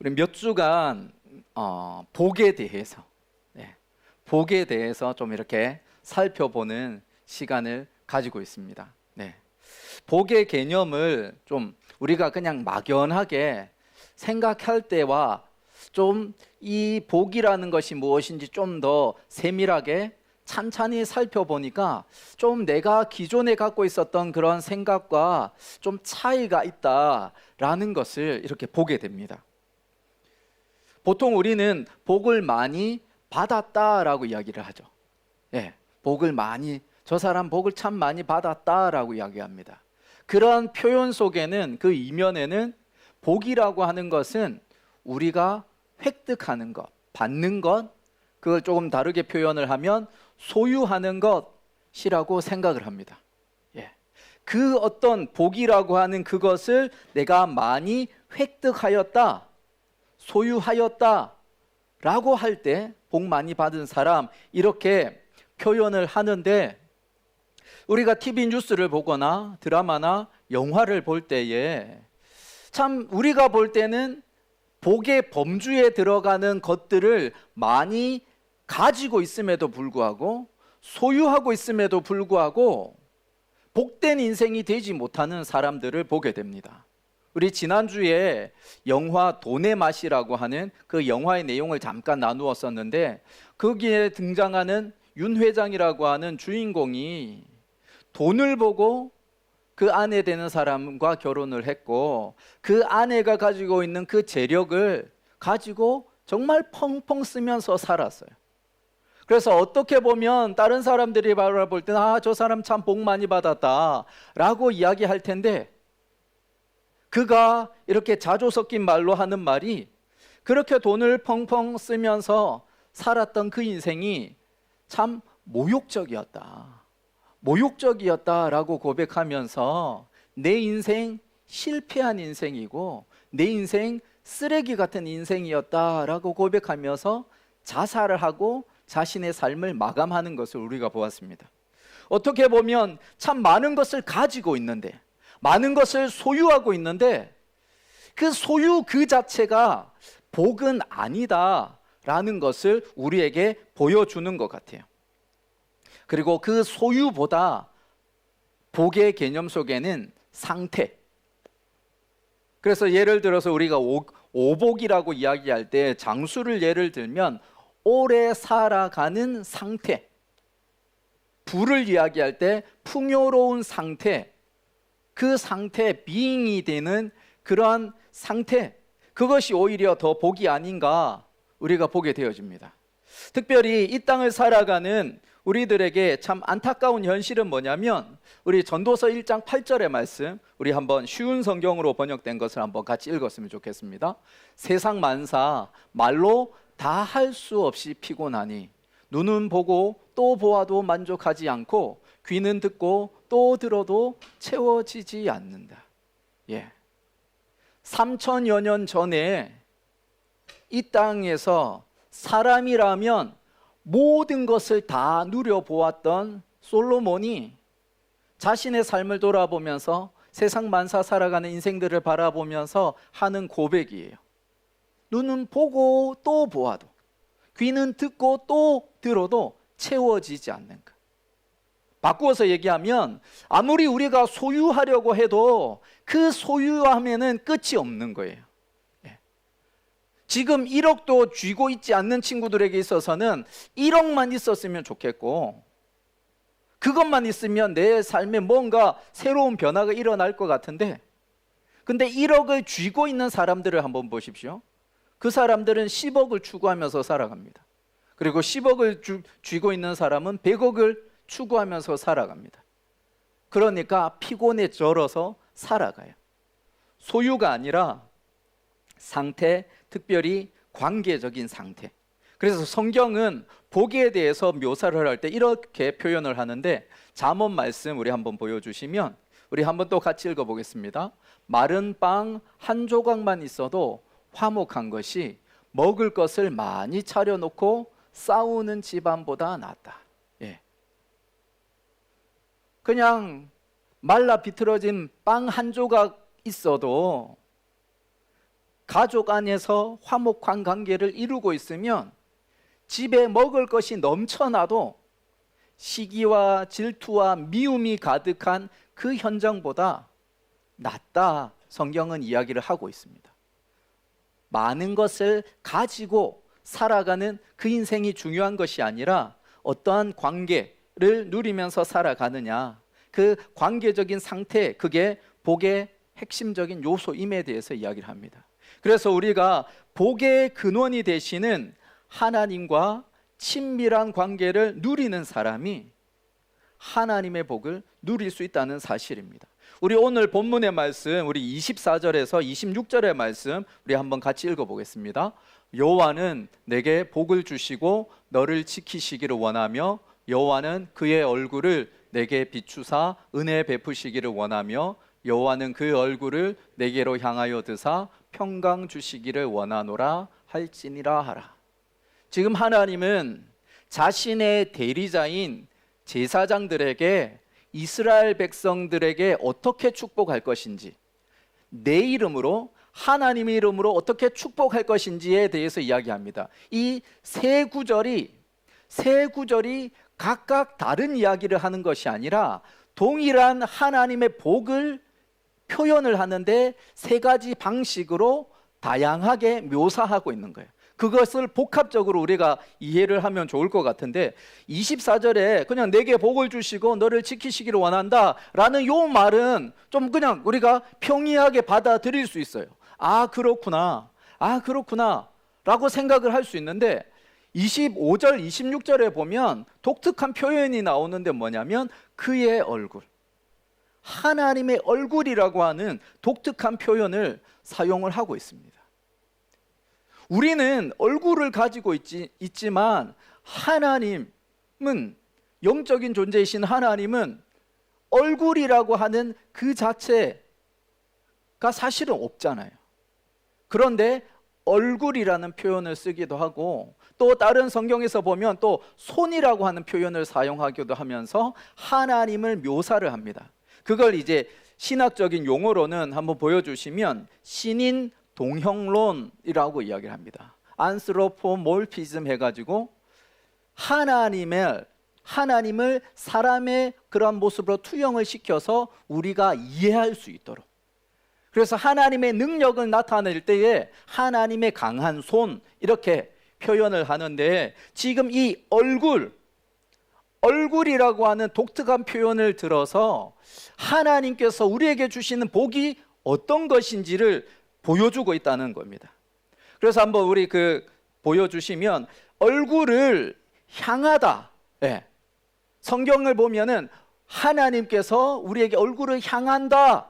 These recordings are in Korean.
우리 몇 주간 복에 대해서 복에 대해서 좀 이렇게 살펴보는 시간을 가지고 있습니다. 복의 개념을 좀 우리가 그냥 막연하게 생각할 때와 좀 이 복이라는 것이 무엇인지 좀 더 세밀하게 찬찬히 살펴보니까 좀 내가 기존에 갖고 있었던 그런 생각과 좀 차이가 있다라는 것을 이렇게 보게 됩니다. 보통 우리는 복을 많이 받았다라고 이야기를 하죠. 복을 많이, 저 사람 복을 참 많이 받았다라고 이야기합니다. 그런 표현 속에는, 그 이면에는 복이라고 하는 것은 우리가 획득하는 것, 받는 것, 그걸 조금 다르게 표현을 하면 소유하는 것이라고 생각을 합니다. 그 어떤 복이라고 하는 그것을 내가 많이 획득하였다, 소유하였다 라고 할 때 복 많이 받은 사람, 이렇게 표현을 하는데, 우리가 TV 뉴스를 보거나 드라마나 영화를 볼 때에 참 우리가 볼 때는 복의 범주에 들어가는 것들을 많이 가지고 있음에도 불구하고, 소유하고 있음에도 불구하고 복된 인생이 되지 못하는 사람들을 보게 됩니다. 우리 지난주에 영화 돈의 맛이라고 하는 그 영화의 내용을 잠깐 나누었었는데, 거기에 등장하는 윤 회장이라고 하는 주인공이 돈을 보고 그 아내 되는 사람과 결혼을 했고, 그 아내가 가지고 있는 그 재력을 가지고 정말 펑펑 쓰면서 살았어요. 그래서 어떻게 보면 다른 사람들이 바라볼 때는 저 사람 참 복 많이 받았다 라고 이야기할 텐데, 그가 이렇게 자조 섞인 말로 하는 말이, 그렇게 돈을 펑펑 쓰면서 살았던 그 인생이 참 모욕적이었다라고 고백하면서 내 인생 실패한 인생이고 내 인생 쓰레기 같은 인생이었다라고 고백하면서 자살을 하고 자신의 삶을 마감하는 것을 우리가 보았습니다. 어떻게 보면 참 많은 것을 가지고 있는데, 많은 것을 소유하고 있는데, 그 소유 그 자체가 복은 아니다라는 것을 우리에게 보여주는 것 같아요. 그리고 그 소유보다 복의 개념 속에는 상태, 그래서 예를 들어서 우리가 오복이라고 이야기할 때 장수를 예를 들면 오래 살아가는 상태, 부를 이야기할 때 풍요로운 상태, 그 상태, 비잉이 되는 그러한 상태, 그것이 오히려 더 복이 아닌가 우리가 보게 되어집니다. 특별히 이 땅을 살아가는 우리들에게 참 안타까운 현실은 뭐냐면, 우리 전도서 1장 8절의 말씀, 우리 한번 쉬운 성경으로 번역된 것을 한번 같이 읽었으면 좋겠습니다. 세상 만사 말로 다 할 수 없이 피곤하니 눈은 보고 또 보아도 만족하지 않고 귀는 듣고 또 들어도 채워지지 않는다. 3000여 년 전에 이 땅에서 사람이라면 모든 것을 다 누려보았던 솔로몬이 자신의 삶을 돌아보면서 세상 만사 살아가는 인생들을 바라보면서 하는 고백이에요. 눈은 보고 또 보아도, 귀는 듣고 또 들어도 채워지지 않는 것. 바꾸어서 얘기하면 아무리 우리가 소유하려고 해도 그 소유함에는 끝이 없는 거예요. 지금 1억도 쥐고 있지 않는 친구들에게 있어서는 1억만 있었으면 좋겠고, 그것만 있으면 내 삶에 뭔가 새로운 변화가 일어날 것 같은데, 근데 1억을 쥐고 있는 사람들을 한번 보십시오. 그 사람들은 10억을 추구하면서 살아갑니다. 그리고 10억을 쥐고 있는 사람은 100억을 추구하면서 살아갑니다. 그러니까 피곤에 절어서 살아가요. 소유가 아니라 상태, 특별히 관계적인 상태. 그래서 성경은 복에 대해서 묘사를 할 때 이렇게 표현을 하는데, 잠언 말씀 우리 한번 보여주시면 우리 한번 또 같이 읽어보겠습니다. 마른 빵 한 조각만 있어도 화목한 것이 먹을 것을 많이 차려놓고 싸우는 집안보다 낫다. 그냥 말라 비틀어진 빵 한 조각 있어도 가족 안에서 화목한 관계를 이루고 있으면 집에 먹을 것이 넘쳐나도 시기와 질투와 미움이 가득한 그 현장보다 낫다, 성경은 이야기를 하고 있습니다. 많은 것을 가지고 살아가는 그 인생이 중요한 것이 아니라 어떠한 관계를 누리면서 살아가느냐, 그 관계적인 상태, 그게 복의 핵심적인 요소임에 대해서 이야기를 합니다. 그래서 우리가 복의 근원이 되시는 하나님과 친밀한 관계를 누리는 사람이 하나님의 복을 누릴 수 있다는 사실입니다. 우리 오늘 본문의 말씀, 우리 24절에서 26절의 말씀 우리 한번 같이 읽어보겠습니다. 여호와는 내게 복을 주시고 너를 지키시기를 원하며 여호와는 그의 얼굴을 내게 비추사 은혜 베푸시기를 원하며 여호와는 그 얼굴을 내게로 향하여 드사 평강 주시기를 원하노라 할지니라 하라. 지금 하나님은 자신의 대리자인 제사장들에게, 이스라엘 백성들에게 어떻게 축복할 것인지, 내 이름으로, 하나님의 이름으로 어떻게 축복할 것인지에 대해서 이야기합니다. 이 세 구절이 각각 다른 이야기를 하는 것이 아니라 동일한 하나님의 복을 표현을 하는데 세 가지 방식으로 다양하게 묘사하고 있는 거예요. 그것을 복합적으로 우리가 이해를 하면 좋을 것 같은데, 24절에 그냥 내게 복을 주시고 너를 지키시기를 원한다 라는 요 말은 좀 그냥 우리가 평이하게 받아들일 수 있어요. 아 그렇구나 라고 생각을 할 수 있는데, 25절 26절에 보면 독특한 표현이 나오는데 뭐냐면 그의 얼굴, 하나님의 얼굴이라고 하는 독특한 표현을 사용을 하고 있습니다. 우리는 얼굴을 가지고 있지만 하나님은, 영적인 존재이신 하나님은 얼굴이라고 하는 그 자체가 사실은 없잖아요. 그런데 얼굴이라는 표현을 쓰기도 하고, 또 다른 성경에서 보면 또 손이라고 하는 표현을 사용하기도 하면서 하나님을 묘사를 합니다. 그걸 이제 신학적인 용어로는 한번 보여주시면 신인 동형론이라고 이야기를 합니다. 안스로포몰피즘 해가지고 하나님을 사람의 그런 모습으로 투영을 시켜서 우리가 이해할 수 있도록, 그래서 하나님의 능력을 나타낼 때에 하나님의 강한 손, 이렇게 표현을 하는데, 지금 이 얼굴이라고 하는 독특한 표현을 들어서 하나님께서 우리에게 주시는 복이 어떤 것인지를 보여주고 있다는 겁니다. 그래서 한번 우리 보여주시면 얼굴을 향하다. 네. 성경을 보면은 하나님께서 우리에게 얼굴을 향한다,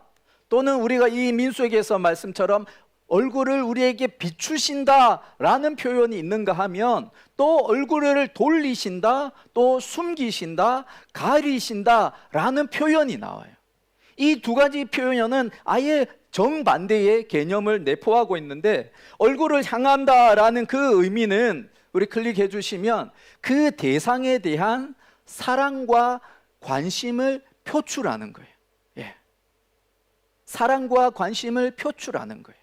또는 우리가 이 민수에게서 말씀처럼 얼굴을 우리에게 비추신다라는 표현이 있는가 하면, 또 얼굴을 돌리신다, 또 숨기신다, 가리신다라는 표현이 나와요. 이 두 가지 표현은 아예 정반대의 개념을 내포하고 있는데, 얼굴을 향한다라는 그 의미는 우리 클릭해 주시면 그 대상에 대한 사랑과 관심을 표출하는 거예요. 예. 사랑과 관심을 표출하는 거예요.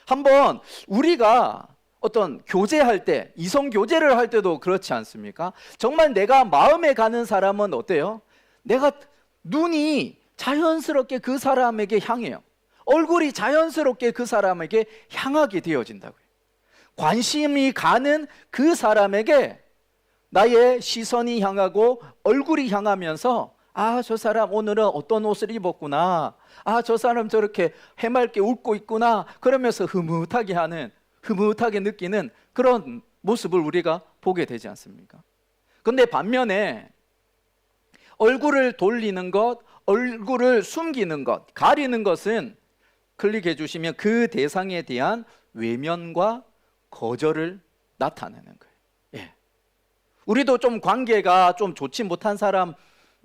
한번 우리가 어떤 교제할 때, 이성 교제를 할 때도 그렇지 않습니까? 정말 내가 마음에 가는 사람은 어때요? 내가 눈이 자연스럽게 그 사람에게 향해요. 얼굴이 자연스럽게 그 사람에게 향하게 되어진다고요. 관심이 가는 그 사람에게 나의 시선이 향하고 얼굴이 향하면서, 아, 저 사람 오늘은 어떤 옷을 입었구나, 아, 저 사람 저렇게 해맑게 웃고 있구나, 그러면서 흐뭇하게 느끼는 그런 모습을 우리가 보게 되지 않습니까? 근데 반면에 얼굴을 돌리는 것, 얼굴을 숨기는 것, 가리는 것은 클릭해 주시면 그 대상에 대한 외면과 거절을 나타내는 거예요. 예. 우리도 좀 관계가 좀 좋지 못한 사람이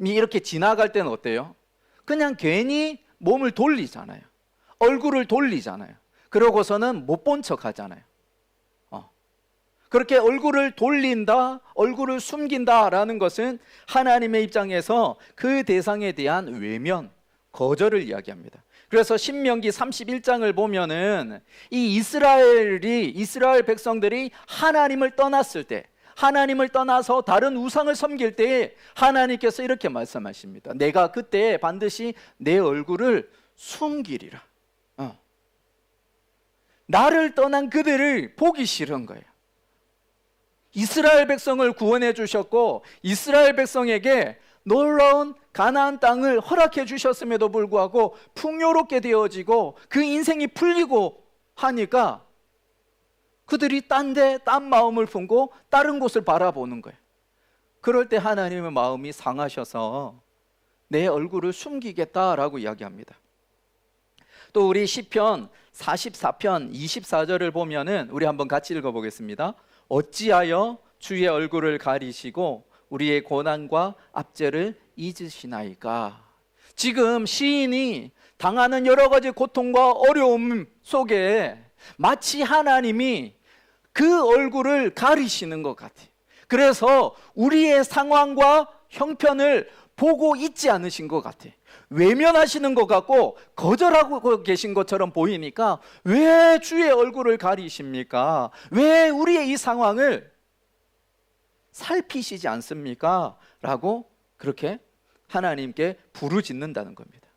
이렇게 지나갈 때는 어때요? 그냥 괜히 몸을 돌리잖아요. 얼굴을 돌리잖아요. 그러고서는 못 본 척 하잖아요. 그렇게 얼굴을 돌린다, 얼굴을 숨긴다라는 것은 하나님의 입장에서 그 대상에 대한 외면, 거절을 이야기합니다. 그래서 신명기 31장을 보면은 이 이스라엘 백성들이 하나님을 떠났을 때, 하나님을 떠나서 다른 우상을 섬길 때에 하나님께서 이렇게 말씀하십니다. 내가 그때 반드시 내 얼굴을 숨기리라. 나를 떠난 그들을 보기 싫은 거예요. 이스라엘 백성을 구원해 주셨고 이스라엘 백성에게 놀라운 가나안 땅을 허락해 주셨음에도 불구하고 풍요롭게 되어지고 그 인생이 풀리고 하니까 그들이 딴 마음을 품고 다른 곳을 바라보는 거예요. 그럴 때 하나님의 마음이 상하셔서 내 얼굴을 숨기겠다라고 이야기합니다. 또 우리 시편 44편 24절을 보면은 우리 한번 같이 읽어보겠습니다. 어찌하여 주의 얼굴을 가리시고 우리의 고난과 압제를 잊으시나이까. 지금 시인이 당하는 여러 가지 고통과 어려움 속에 마치 하나님이 그 얼굴을 가리시는 것 같아요. 그래서 우리의 상황과 형편을 보고 있지 않으신 것 같아요. 외면하시는 것 같고 거절하고 계신 것처럼 보이니까 왜 주의 얼굴을 가리십니까? 왜 우리의 이 상황을 살피시지 않습니까? 라고 그렇게 하나님께 부르짖는다는 겁니다.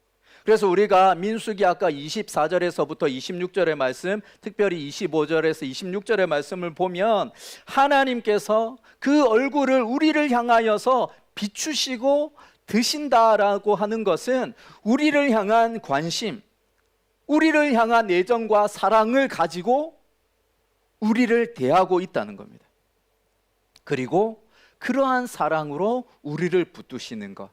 그래서 우리가 민수기 아까 24절에서부터 26절의 말씀, 특별히 25절에서 26절의 말씀을 보면 하나님께서 그 얼굴을 우리를 향하여서 비추시고 드신다라고 하는 것은 우리를 향한 관심, 우리를 향한 애정과 사랑을 가지고 우리를 대하고 있다는 겁니다. 그리고 그러한 사랑으로 우리를 붙드시는 것,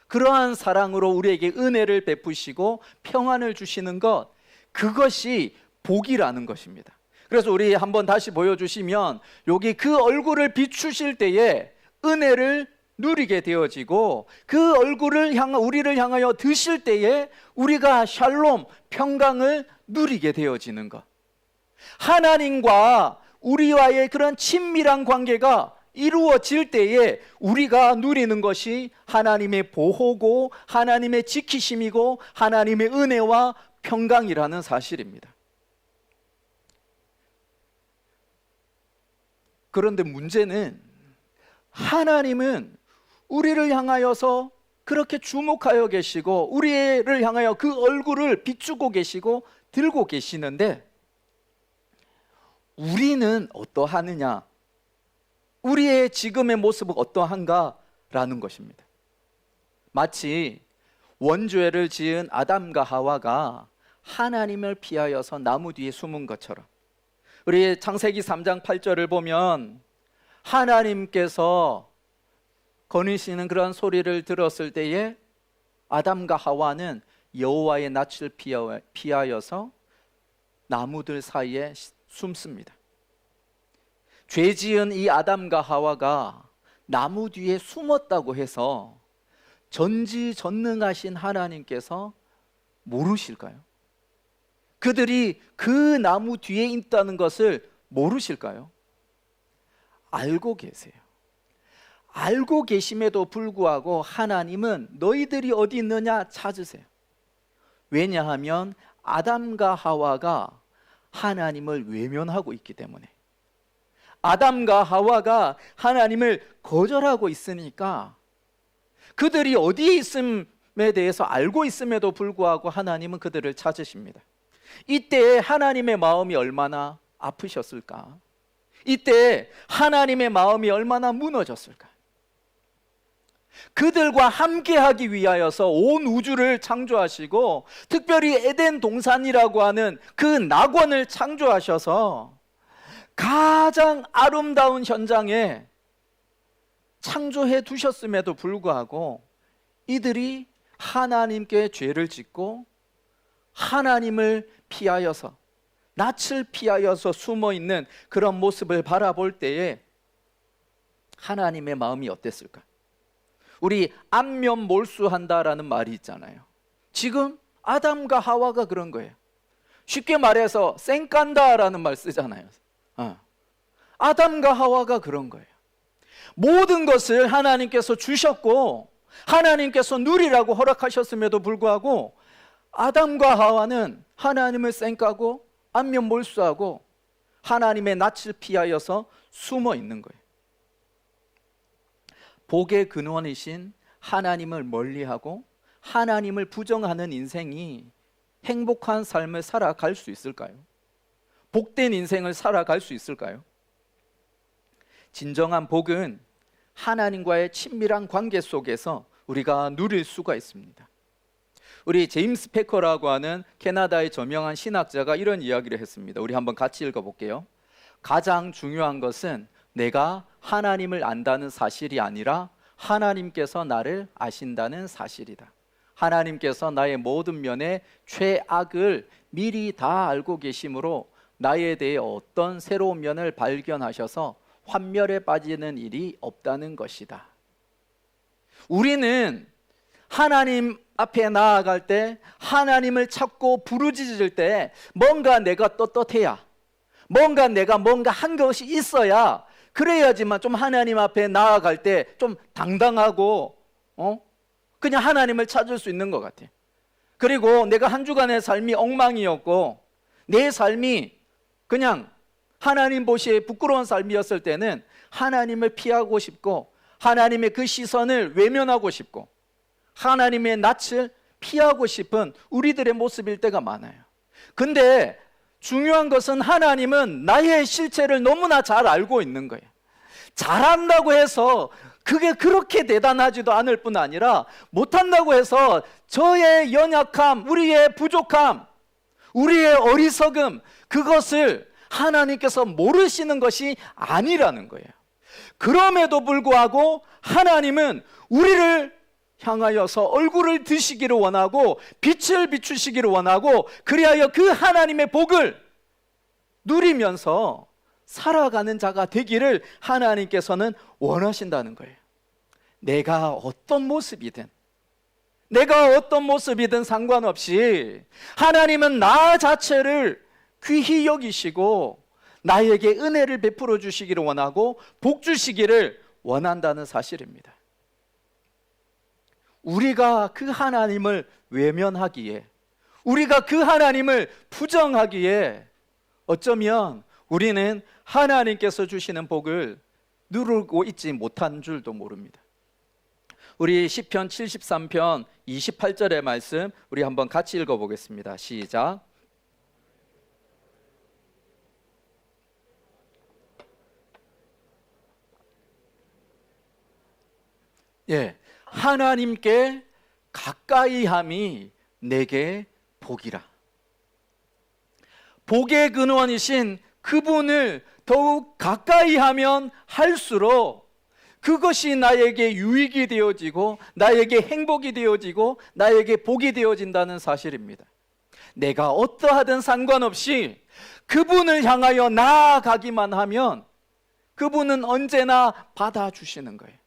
그러한 사랑으로 우리에게 은혜를 베푸시고 평안을 주시는 것, 그것이 복이라는 것입니다. 그래서 우리 한번 다시 보여주시면 여기 그 얼굴을 비추실 때에 은혜를 누리게 되어지고 그 얼굴을 우리를 향하여 드실 때에 우리가 샬롬, 평강을 누리게 되어지는 것, 하나님과 우리와의 그런 친밀한 관계가 이루어질 때에 우리가 누리는 것이 하나님의 보호고 하나님의 지키심이고 하나님의 은혜와 평강이라는 사실입니다. 그런데 문제는 하나님은 우리를 향하여서 그렇게 주목하여 계시고 우리를 향하여 그 얼굴을 비추고 계시고 들고 계시는데 우리는 어떠하느냐, 우리의 지금의 모습은 어떠한가라는 것입니다. 마치 원죄를 지은 아담과 하와가 하나님을 피하여서 나무 뒤에 숨은 것처럼 우리 창세기 3장 8절을 보면 하나님께서 거니시는 그런 소리를 들었을 때에 아담과 하와는 여호와의 낯을 피하여서 나무들 사이에 숨습니다. 죄 지은 이 아담과 하와가 나무 뒤에 숨었다고 해서 전지전능하신 하나님께서 모르실까요? 그들이 그 나무 뒤에 있다는 것을 모르실까요? 알고 계세요. 알고 계심에도 불구하고 하나님은 너희들이 어디 있느냐 찾으세요. 왜냐하면 아담과 하와가 하나님을 외면하고 있기 때문에, 아담과 하와가 하나님을 거절하고 있으니까 그들이 어디에 있음에 대해서 알고 있음에도 불구하고 하나님은 그들을 찾으십니다. 이때 하나님의 마음이 얼마나 아프셨을까? 이때 하나님의 마음이 얼마나 무너졌을까? 그들과 함께하기 위하여서 온 우주를 창조하시고 특별히 에덴 동산이라고 하는 그 낙원을 창조하셔서 가장 아름다운 현장에 창조해 두셨음에도 불구하고 이들이 하나님께 죄를 짓고 하나님을 피하여서, 낯을 피하여서 숨어있는 그런 모습을 바라볼 때에 하나님의 마음이 어땠을까? 우리 안면 몰수한다라는 말이 있잖아요. 지금 아담과 하와가 그런 거예요. 쉽게 말해서 쌩깐다라는 말 쓰잖아요. 아담과 하와가 그런 거예요. 모든 것을 하나님께서 주셨고 하나님께서 누리라고 허락하셨음에도 불구하고 아담과 하와는 하나님을 쌩까고 안면 몰수하고 하나님의 낯을 피하여서 숨어 있는 거예요. 복의 근원이신 하나님을 멀리하고 하나님을 부정하는 인생이 행복한 삶을 살아갈 수 있을까요? 복된 인생을 살아갈 수 있을까요? 진정한 복은 하나님과의 친밀한 관계 속에서 우리가 누릴 수가 있습니다. 우리 제임스 패커라고 하는 캐나다의 저명한 신학자가 이런 이야기를 했습니다. 우리 한번 같이 읽어볼게요. 가장 중요한 것은 내가 하나님을 안다는 사실이 아니라 하나님께서 나를 아신다는 사실이다. 하나님께서 나의 모든 면의 최악을 미리 다 알고 계심으로 나에 대해 어떤 새로운 면을 발견하셔서 환멸에 빠지는 일이 없다는 것이다. 우리는 하나님 앞에 나아갈 때, 하나님을 찾고 부르짖을 때 뭔가 내가 떳떳해야, 뭔가 한 것이 있어야, 그래야지만 좀 하나님 앞에 나아갈 때 좀 당당하고 그냥 하나님을 찾을 수 있는 것 같아요. 그리고 내가 한 주간의 삶이 엉망이었고 내 삶이 그냥 하나님 보시기에 부끄러운 삶이었을 때는 하나님을 피하고 싶고 하나님의 그 시선을 외면하고 싶고 하나님의 낯을 피하고 싶은 우리들의 모습일 때가 많아요. 근데 중요한 것은 하나님은 나의 실체를 너무나 잘 알고 있는 거예요. 잘한다고 해서 그게 그렇게 대단하지도 않을 뿐 아니라 못한다고 해서 저의 연약함, 우리의 부족함, 우리의 어리석음, 그것을 하나님께서 모르시는 것이 아니라는 거예요. 그럼에도 불구하고 하나님은 우리를 향하여서 얼굴을 드시기를 원하고 빛을 비추시기를 원하고 그리하여 그 하나님의 복을 누리면서 살아가는 자가 되기를 하나님께서는 원하신다는 거예요. 내가 어떤 모습이든 상관없이 하나님은 나 자체를 귀히 여기시고 나에게 은혜를 베풀어 주시기를 원하고 복 주시기를 원한다는 사실입니다. 우리가 그 하나님을 외면하기에, 우리가 그 하나님을 부정하기에 어쩌면 우리는 하나님께서 주시는 복을 누리고 있지 못한 줄도 모릅니다. 우리 시편 73편 28절의 말씀 우리 한번 같이 읽어보겠습니다. 시작. 예, 하나님께 가까이함이 내게 복이라. 복의 근원이신 그분을 더욱 가까이하면 할수록 그것이 나에게 유익이 되어지고 나에게 행복이 되어지고 나에게 복이 되어진다는 사실입니다. 내가 어떠하든 상관없이 그분을 향하여 나아가기만 하면 그분은 언제나 받아주시는 거예요.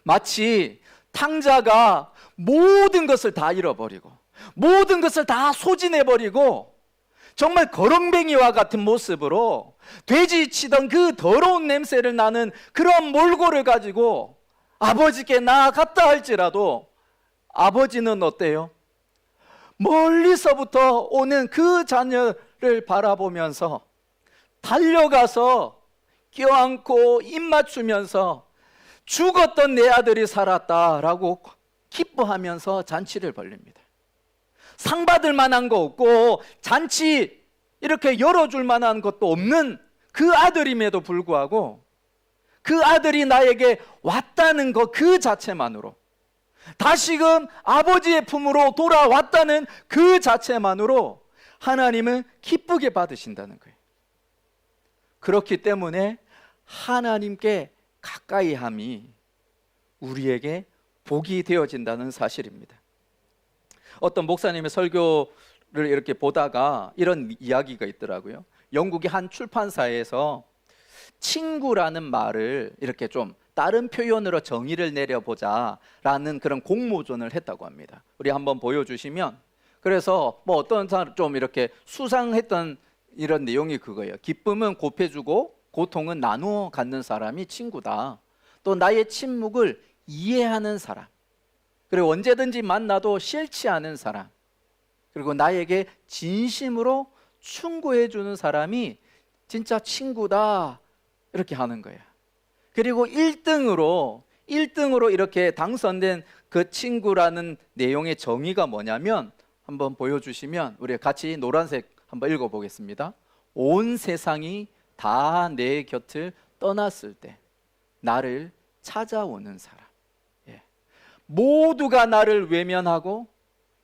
마치 탕자가 모든 것을 다 잃어버리고 모든 것을 다 소진해버리고 정말 거렁뱅이와 같은 모습으로 돼지 치던 그 더러운 냄새를 나는 그런 몰골을 가지고 아버지께 나아갔다 할지라도 아버지는 어때요? 멀리서부터 오는 그 자녀를 바라보면서 달려가서 껴안고 입 맞추면서 죽었던 내 아들이 살았다라고 기뻐하면서 잔치를 벌립니다. 상 받을 만한 거 없고 잔치 이렇게 열어줄 만한 것도 없는 그 아들임에도 불구하고 그 아들이 나에게 왔다는 것 그 자체만으로, 다시금 아버지의 품으로 돌아왔다는 그 자체만으로 하나님은 기쁘게 받으신다는 거예요. 그렇기 때문에 하나님께 가까이함이 우리에게 복이 되어진다는 사실입니다. 어떤 목사님의 설교를 이렇게 보다가 이런 이야기가 있더라고요. 영국의 한 출판사에서 친구라는 말을 이렇게 좀 다른 표현으로 정의를 내려보자라는 그런 공모전을 했다고 합니다. 우리 한번 보여주시면, 그래서 뭐 어떤 사람 좀 이렇게 수상했던 이런 내용이 그거예요. 기쁨은 곱해주고 고통은 나누어 갖는 사람이 친구다. 또 나의 침묵을 이해하는 사람, 그리고 언제든지 만나도 싫지 않은 사람, 그리고 나에게 진심으로 충고해 주는 사람이 진짜 친구다, 이렇게 하는 거예요. 그리고 1등으로 이렇게 당선된 그 친구라는 내용의 정의가 뭐냐면, 한번 보여주시면 우리 같이 노란색 한번 읽어보겠습니다. 온 세상이 다 내 곁을 떠났을 때 나를 찾아오는 사람. 예. 모두가 나를 외면하고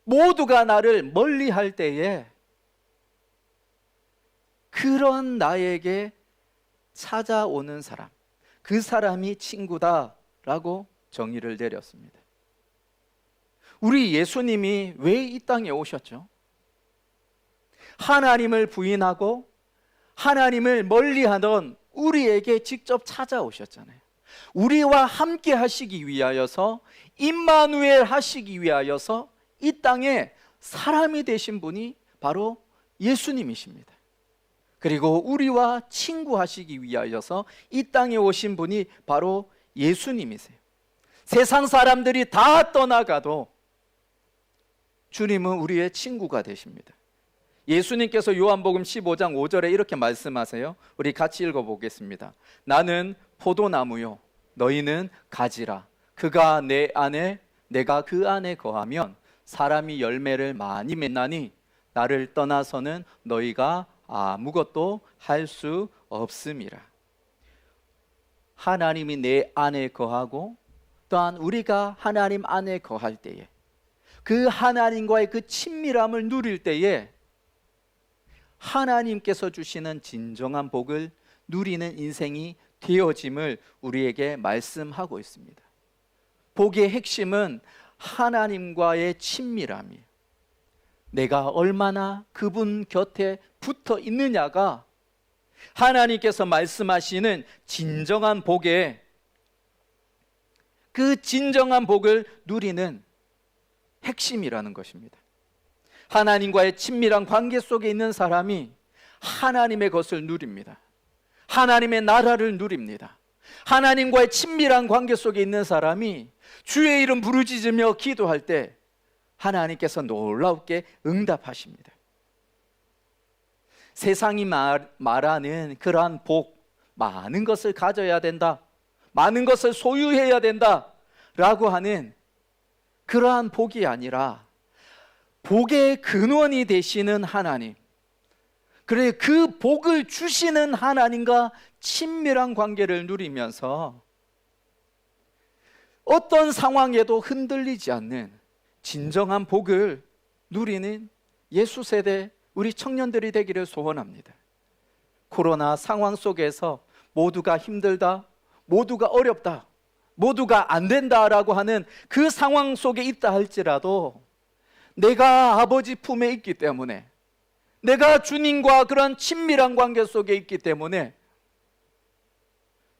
모두가 나를 멀리할 때에 그런 나에게 찾아오는 사람, 그 사람이 친구다라고 정의를 내렸습니다. 우리 예수님이 왜 이 땅에 오셨죠? 하나님을 부인하고 하나님을 멀리하던 우리에게 직접 찾아오셨잖아요. 우리와 함께 하시기 위하여서, 임마누엘 하시기 위하여서 이 땅에 사람이 되신 분이 바로 예수님이십니다. 그리고 우리와 친구하시기 위하여서 이 땅에 오신 분이 바로 예수님이세요. 세상 사람들이 다 떠나가도 주님은 우리의 친구가 되십니다. 예수님께서 요한복음 15장 5절에 이렇게 말씀하세요. 우리 같이 읽어보겠습니다. 나는 포도나무요 너희는 가지라. 그가 내 안에 내가 그 안에 거하면 사람이 열매를 많이 맺나니 나를 떠나서는 너희가 아무것도 할 수 없음이라. 하나님이 내 안에 거하고 또한 우리가 하나님 안에 거할 때에, 그 하나님과의 그 친밀함을 누릴 때에 하나님께서 주시는 진정한 복을 누리는 인생이 되어짐을 우리에게 말씀하고 있습니다. 복의 핵심은 하나님과의 친밀함이에요. 내가 얼마나 그분 곁에 붙어 있느냐가 하나님께서 말씀하시는 진정한 복의, 그 진정한 복을 누리는 핵심이라는 것입니다. 하나님과의 친밀한 관계 속에 있는 사람이 하나님의 것을 누립니다. 하나님의 나라를 누립니다. 하나님과의 친밀한 관계 속에 있는 사람이 주의 이름 부르짖으며 기도할 때 하나님께서 놀랍게 응답하십니다. 세상이 말하는 그러한 복, 많은 것을 가져야 된다, 많은 것을 소유해야 된다 라고 하는 그러한 복이 아니라, 복의 근원이 되시는 하나님, 그래 그 복을 주시는 하나님과 친밀한 관계를 누리면서 어떤 상황에도 흔들리지 않는 진정한 복을 누리는 예수 세대 우리 청년들이 되기를 소원합니다. 코로나 상황 속에서 모두가 힘들다, 모두가 어렵다, 모두가 안 된다라고 하는 그 상황 속에 있다 할지라도 내가 아버지 품에 있기 때문에, 내가 주님과 그런 친밀한 관계 속에 있기 때문에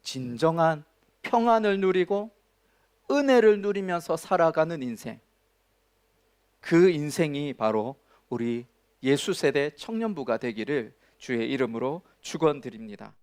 진정한 평안을 누리고 은혜를 누리면서 살아가는 인생, 그 인생이 바로 우리 예수 세대 청년부가 되기를 주의 이름으로 축원드립니다.